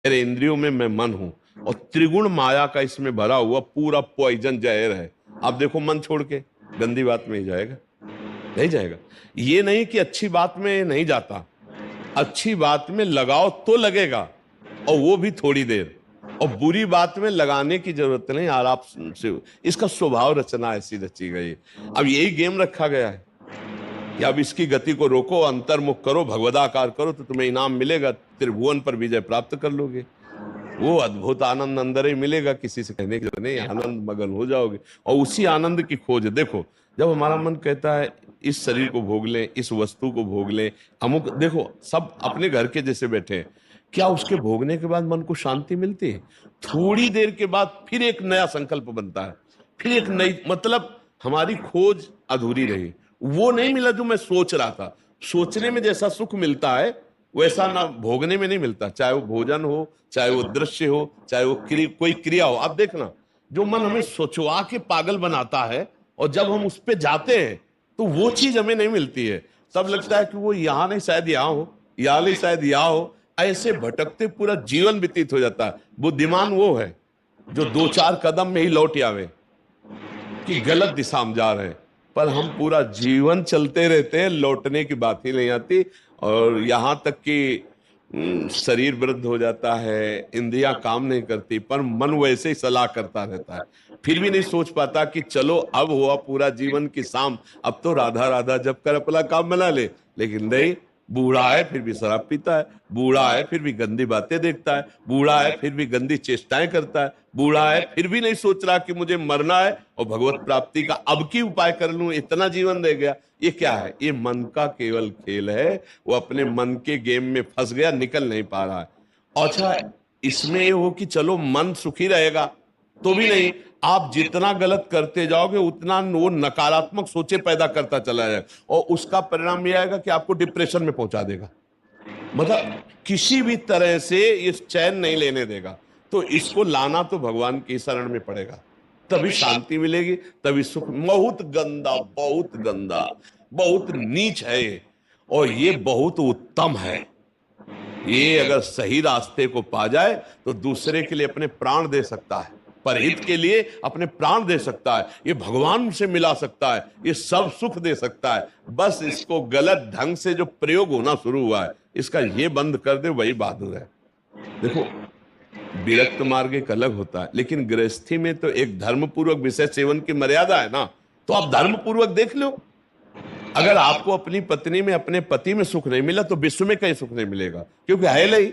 मेरे इंद्रियों में मैं मन हूं, और त्रिगुण माया का इसमें भरा हुआ पूरा पॉइजन जहर है। आप देखो मन छोड़ के गंदी बात में ही जाएगा, नहीं जाएगा। ये नहीं कि अच्छी बात में नहीं जाता, अच्छी बात में लगाओ तो लगेगा, और वो भी थोड़ी देर। और बुरी बात में लगाने की जरूरत नहीं, आराम से। इसका स्वभाव रचना ऐसी रची गई है। अब यही गेम रखा गया है कि अब इसकी गति को रोको, अंतर्मुख करो, भगवदाकार करो, तो तुम्हें इनाम मिलेगा, त्रिभुवन पर विजय प्राप्त कर लोगे। वो अद्भुत आनंद अंदर ही मिलेगा, किसी से कहने की नहीं, आनंद मगन हो जाओगे। और उसी आनंद की खोज देखो, जब हमारा मन कहता है इस शरीर को भोग लें, इस वस्तु को भोग लें, अमुक, देखो सब अपने घर के जैसे बैठे हैं, क्या उसके भोगने के बाद मन को शांति मिलती है? थोड़ी देर के बाद फिर एक नया संकल्प बनता है, फिर एक नई, मतलब हमारी खोज अधूरी रही। वो नहीं मिला जो मैं सोच रहा था। सोचने में जैसा सुख मिलता है वैसा ना भोगने में नहीं मिलता, चाहे वो भोजन हो, चाहे वो दृश्य हो, चाहे वो कोई क्रिया हो। आप देखना, जो मन हमें सोचवा के पागल बनाता है, और जब हम उस पे जाते हैं तो वो चीज हमें नहीं मिलती है। तब लगता है कि वो यहां नहीं, शायद यहां हो, यहां नहीं, शायद यहां हो। ऐसे भटकते पूरा जीवन व्यतीत हो जाता है। बुद्धिमान वो है जो दो चार कदम में ही लौट आवे कि गलत दिशा में जा रहे हैं, पर हम पूरा जीवन चलते रहते हैं, लौटने की बात ही नहीं आती। और यहां तक कि शरीर वृद्ध हो जाता है, इंद्रियां काम नहीं करती, पर मन वैसे ही सलाह करता रहता है। फिर भी नहीं सोच पाता कि चलो अब हुआ पूरा जीवन की शाम, अब तो राधा राधा जब कर अपना काम बना ले। लेकिन नहीं, बूढ़ा है फिर भी शराब पीता है, बूढ़ा है फिर भी गंदी बातें देखता है, बूढ़ा है फिर भी गंदी चेष्टाएं करता है, बूढ़ा है फिर भी नहीं सोच रहा कि मुझे मरना है और भगवत प्राप्ति का अब की उपाय कर लूं, इतना जीवन रह गया। ये क्या है? ये मन का केवल खेल है। वो अपने मन के गेम में फंस गया, निकल नहीं पा रहा है। अच्छा, इसमें ये हो कि चलो मन सुखी रहेगा, तो भी नहीं। आप जितना गलत करते जाओगे उतना वो नकारात्मक सोचे पैदा करता चला जाएगा, और उसका परिणाम यह आएगा कि आपको डिप्रेशन में पहुंचा देगा। मतलब किसी भी तरह से ये चैन नहीं लेने देगा। तो इसको लाना तो भगवान की शरण में पड़ेगा, तभी शांति मिलेगी, तभी सुख। बहुत गंदा, बहुत गंदा, बहुत नीच है ये, और ये बहुत उत्तम है। ये अगर सही रास्ते को पा जाए तो दूसरे के लिए अपने प्राण दे सकता है, परहित के लिए अपने प्राण दे सकता है, ये भगवान से मिला सकता है, ये सब सुख दे सकता है। बस इसको गलत ढंग से जो प्रयोग होना शुरू हुआ है, इसका ये बंद कर दे, वही बहादुर है। देखो, विरक्त मार्ग एक अलग होता है, लेकिन गृहस्थी में तो एक धर्मपूर्वक विषय सेवन की मर्यादा है ना। तो आप धर्मपूर्वक देख लो, अगर आपको अपनी पत्नी में, अपने पति में सुख नहीं मिला तो विश्व में कहीं सुख नहीं मिलेगा, क्योंकि है नहीं।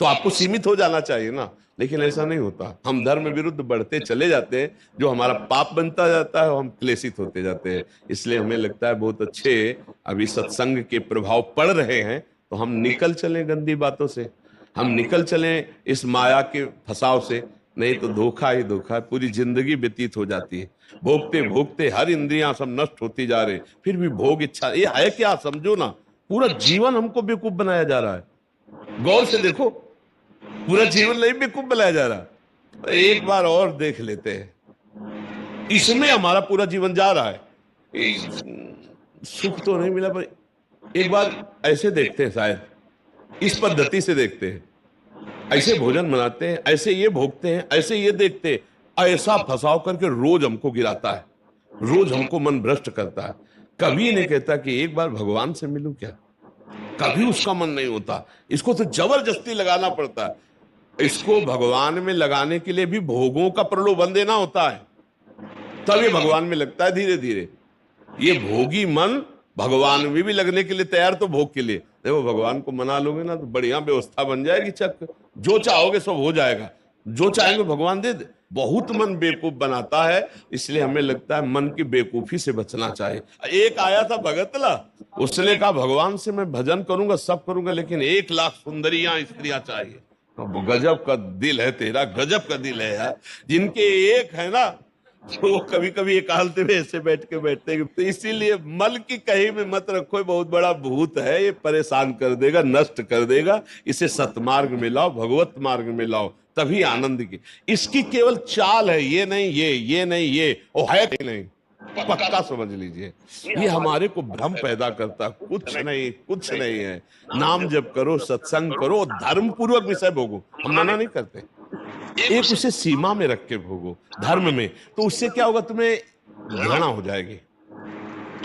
तो आपको सीमित हो जाना चाहिए ना, लेकिन ऐसा नहीं होता। हम धर्म विरुद्ध बढ़ते चले जाते हैं, जो हमारा पाप बनता जाता है, हम क्लेशित होते जाते हैं। इसलिए हमें लगता है बहुत अच्छे अभी सत्संग के प्रभाव पड़ रहे हैं, तो हम निकल चलें गंदी बातों से, हम निकल चलें इस माया के फंसाव से। नहीं तो धोखा ही धोखा है, पूरी जिंदगी व्यतीत हो जाती है। भोगते भोगते हर इंद्रियां सब नष्ट होती जा रही, फिर भी भोग इच्छा, ये है क्या? समझो ना, पूरा जीवन हमको बेवकूफ बनाया जा रहा है। गौर से देखो, पूरा जीवन नहीं बेवकूफ बनाया जा रहा। एक बार और देख लेते हैं, इसमें हमारा पूरा जीवन जा रहा है। सुख तो नहीं मिला, पर एक बार ऐसे देखते हैं, शायद इस पद्धति से देखते हैं, ऐसे भोजन बनाते हैं, ऐसे ये भोगते हैं, ऐसे ये देखते हैं, ऐसा फंसाव करके रोज हमको गिराता है, रोज हमको मन भ्रष्ट करता है। कभी नहीं कहता कि एक बार भगवान से मिलूं क्या, कभी उसका मन नहीं होता। इसको तो जबरदस्ती लगाना पड़ता है। इसको भगवान में लगाने के लिए भी भोगों का प्रलोभन देना होता है, तब ये भगवान में लगता है धीरे धीरे। ये भोगी मन भगवान में भी लगने के लिए तैयार, तो भोग के लिए देखो, भगवान को मना लोगे ना तो बढ़िया व्यवस्था बन जाएगी, चक जो चाहोगे सब हो जाएगा, जो चाहेंगे भगवान दे दे। बहुत मन बेवकूफ बनाता है, इसलिए हमें लगता है मन की बेवकूफी से बचना चाहिए। एक आया था भगतला, उसने कहा भगवान से मैं भजन करूंगा, सब करूंगा, लेकिन 1 लाख सुंदरियां स्त्रियां चाहिए। गजब का दिल है तेरा, गजब का दिल है यार। जिनके एक है ना, तो कभी कभी एकांत में ऐसे बैठ के बैठते हैं। तो इसीलिए मल की कहीं में मत रखो, ये बहुत बड़ा भूत है, ये परेशान कर देगा, नष्ट कर देगा। इसे सतमार्ग में लाओ, भगवत मार्ग में लाओ, तभी आनंद की। इसकी केवल चाल है, ये नहीं ये नहीं ये, वो है नहीं। पक्का समझ लीजिए। ये हमारे को भ्रम पैदा करता, कुछ नहीं, कुछ नहीं है। नाम जप करो, सत्संग करो, धर्म पूर्वक विषय भोगो, हम मना नहीं करते। एक उसे सीमा में रख के भोगो धर्म में, तो उससे क्या होगा, तुम्हें घृणा हो जाएगी।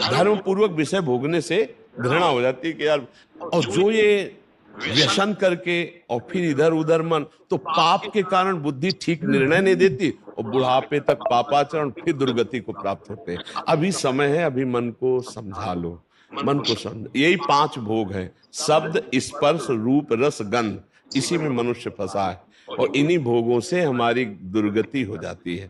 धर्म पूर्वक विषय भोगने से घृणा हो जाती है कि यार, और जो ये व्यसन करके और फिर इधर उधर मन, तो पाप के कारण बुद्धि ठीक निर्णय नहीं देती और बुढ़ापे तक पापाचरण, फिर दुर्गति को प्राप्त होते हैं। अभी समय है, अभी मन को समझा लो, मन को समझ। यही 5 भोग हैं, शब्द, स्पर्श, रूप, रस, गंध। इसी में मनुष्य फंसा है और इन्हीं भोगों से हमारी दुर्गति हो जाती है।